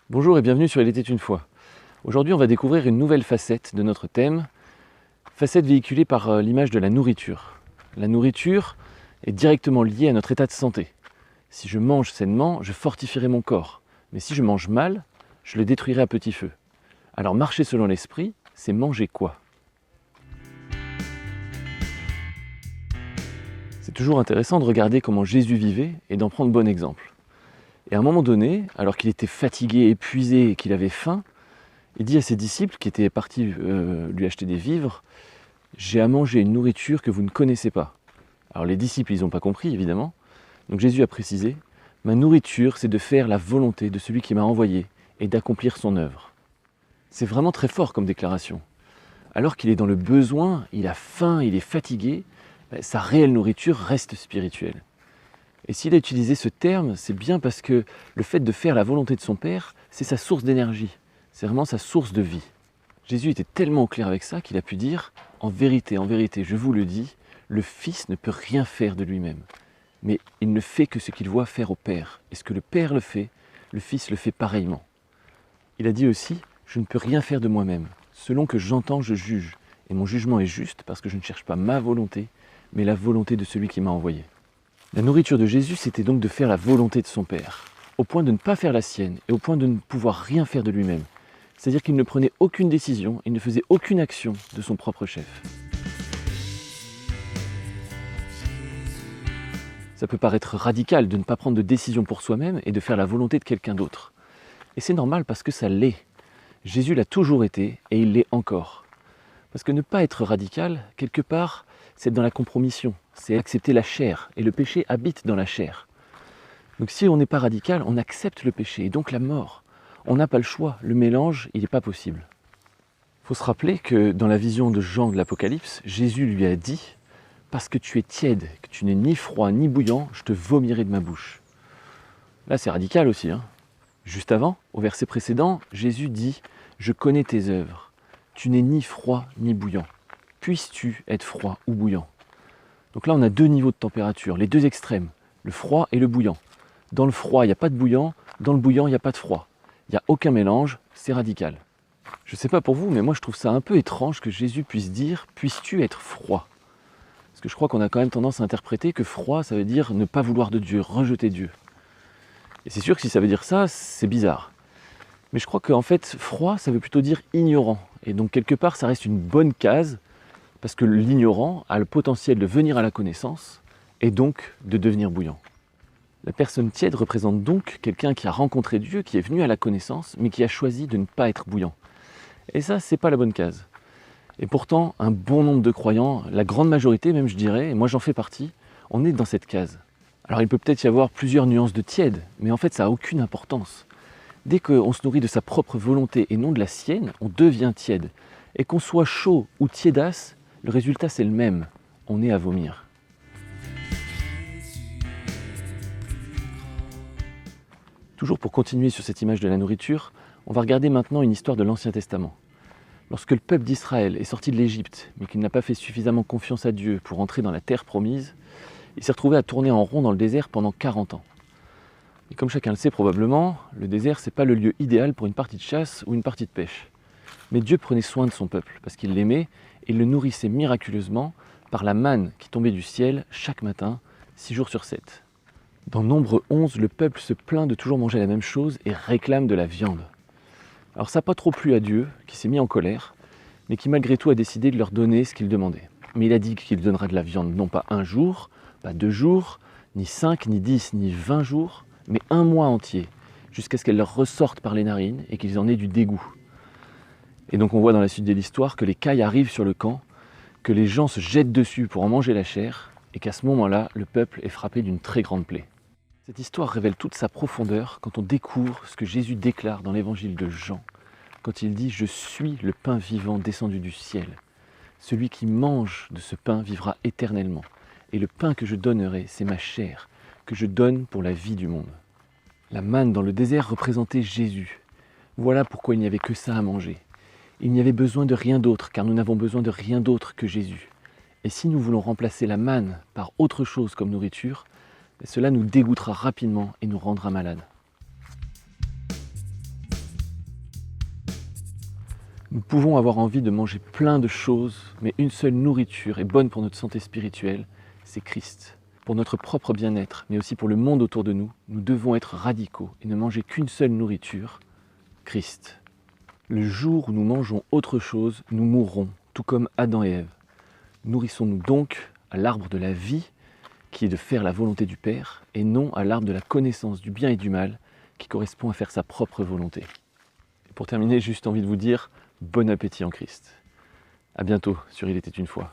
Bonjour et bienvenue sur Il était une fois. Aujourd'hui, on va découvrir une nouvelle facette de notre thème, facette véhiculée par l'image de la nourriture. La nourriture est directement liée à notre état de santé. Si je mange sainement, je fortifierai mon corps. Mais si je mange mal, je le détruirai à petit feu. Alors marcher selon l'esprit, c'est manger quoi? C'est toujours intéressant de regarder comment Jésus vivait et d'en prendre bon exemple. Et à un moment donné, alors qu'il était fatigué, épuisé et qu'il avait faim, il dit à ses disciples qui étaient partis lui acheter des vivres, « J'ai à manger une nourriture que vous ne connaissez pas. » Alors les disciples, ils n'ont pas compris, évidemment. Donc Jésus a précisé, « Ma nourriture, c'est de faire la volonté de celui qui m'a envoyé et d'accomplir son œuvre. » C'est vraiment très fort comme déclaration. Alors qu'il est dans le besoin, il a faim, il est fatigué, sa réelle nourriture reste spirituelle. Et s'il a utilisé ce terme, c'est bien parce que le fait de faire la volonté de son Père, c'est sa source d'énergie. C'est vraiment sa source de vie. Jésus était tellement au clair avec ça qu'il a pu dire « En vérité, je vous le dis, le Fils ne peut rien faire de lui-même. Mais il ne fait que ce qu'il voit faire au Père. Et ce que le Père le fait, le Fils le fait pareillement. » Il a dit aussi « Je ne peux rien faire de moi-même. Selon que j'entends, je juge. Et mon jugement est juste parce que je ne cherche pas ma volonté, mais la volonté de celui qui m'a envoyé. » La nourriture de Jésus, c'était donc de faire la volonté de son Père, au point de ne pas faire la sienne et au point de ne pouvoir rien faire de lui-même. C'est-à-dire qu'il ne prenait aucune décision, il ne faisait aucune action de son propre chef. Ça peut paraître radical de ne pas prendre de décision pour soi-même et de faire la volonté de quelqu'un d'autre. Et c'est normal parce que ça l'est. Jésus l'a toujours été et il l'est encore. Parce que ne pas être radical, quelque part, c'est être dans la compromission, c'est accepter la chair, et le péché habite dans la chair. Donc si on n'est pas radical, on accepte le péché, et donc la mort. On n'a pas le choix, le mélange, il n'est pas possible. Il faut se rappeler que dans la vision de Jean de l'Apocalypse, Jésus lui a dit « Parce que tu es tiède, que tu n'es ni froid ni bouillant, je te vomirai de ma bouche. » Là c'est radical aussi. Juste avant, au verset précédent, Jésus dit « Je connais tes œuvres. Tu n'es ni froid ni bouillant. Puisses-tu être froid ou bouillant ?» Donc là, on a deux niveaux de température, les deux extrêmes, le froid et le bouillant. Dans le froid, il n'y a pas de bouillant, dans le bouillant, il n'y a pas de froid. Il n'y a aucun mélange, c'est radical. Je ne sais pas pour vous, mais moi je trouve ça un peu étrange que Jésus puisse dire « Puisses-tu être froid ?» Parce que je crois qu'on a quand même tendance à interpréter que froid, ça veut dire ne pas vouloir de Dieu, rejeter Dieu. Et c'est sûr que si ça veut dire ça, c'est bizarre. Mais je crois qu'en fait, froid, ça veut plutôt dire ignorant. Et donc quelque part, ça reste une bonne case, parce que l'ignorant a le potentiel de venir à la connaissance, et donc de devenir bouillant. La personne tiède représente donc quelqu'un qui a rencontré Dieu, qui est venu à la connaissance, mais qui a choisi de ne pas être bouillant. Et ça, c'est pas la bonne case. Et pourtant, un bon nombre de croyants, la grande majorité même je dirais, et moi j'en fais partie, on est dans cette case. Alors il peut peut-être y avoir plusieurs nuances de tiède, mais en fait ça n'a aucune importance. Dès qu'on se nourrit de sa propre volonté et non de la sienne, on devient tiède. Et qu'on soit chaud ou tiédasse, le résultat c'est le même, on est à vomir. Toujours pour continuer sur cette image de la nourriture, on va regarder maintenant une histoire de l'Ancien Testament. Lorsque le peuple d'Israël est sorti de l'Égypte, mais qu'il n'a pas fait suffisamment confiance à Dieu pour entrer dans la terre promise, il s'est retrouvé à tourner en rond dans le désert pendant 40 ans. Et comme chacun le sait probablement, le désert c'est pas le lieu idéal pour une partie de chasse ou une partie de pêche. Mais Dieu prenait soin de son peuple parce qu'il l'aimait et le nourrissait miraculeusement par la manne qui tombait du ciel chaque matin, 6 jours sur 7. Dans Nombre 11, le peuple se plaint de toujours manger la même chose et réclame de la viande. Alors ça n'a pas trop plu à Dieu, qui s'est mis en colère, mais qui malgré tout a décidé de leur donner ce qu'ils demandaient. Mais il a dit qu'il donnera de la viande non pas 1 jour, pas 2 jours, ni 5, ni 10, ni 20 jours, mais 1 mois entier, jusqu'à ce qu'elle leur ressorte par les narines et qu'ils en aient du dégoût. Et donc on voit dans la suite de l'histoire que les cailles arrivent sur le camp, que les gens se jettent dessus pour en manger la chair, et qu'à ce moment-là, le peuple est frappé d'une très grande plaie. Cette histoire révèle toute sa profondeur quand on découvre ce que Jésus déclare dans l'évangile de Jean, quand il dit « Je suis le pain vivant descendu du ciel. Celui qui mange de ce pain vivra éternellement, et le pain que je donnerai, c'est ma chair, que je donne pour la vie du monde. » La manne dans le désert représentait Jésus. Voilà pourquoi il n'y avait que ça à manger. Il n'y avait besoin de rien d'autre, car nous n'avons besoin de rien d'autre que Jésus. Et si nous voulons remplacer la manne par autre chose comme nourriture, cela nous dégoûtera rapidement et nous rendra malades. Nous pouvons avoir envie de manger plein de choses, mais une seule nourriture est bonne pour notre santé spirituelle, c'est Christ. Pour notre propre bien-être, mais aussi pour le monde autour de nous, nous devons être radicaux et ne manger qu'une seule nourriture, Christ. Le jour où nous mangeons autre chose, nous mourrons, tout comme Adam et Ève. Nourrissons-nous donc à l'arbre de la vie, qui est de faire la volonté du Père, et non à l'arbre de la connaissance du bien et du mal, qui correspond à faire sa propre volonté. Et pour terminer, juste envie de vous dire, bon appétit en Christ. À bientôt sur Il était une fois.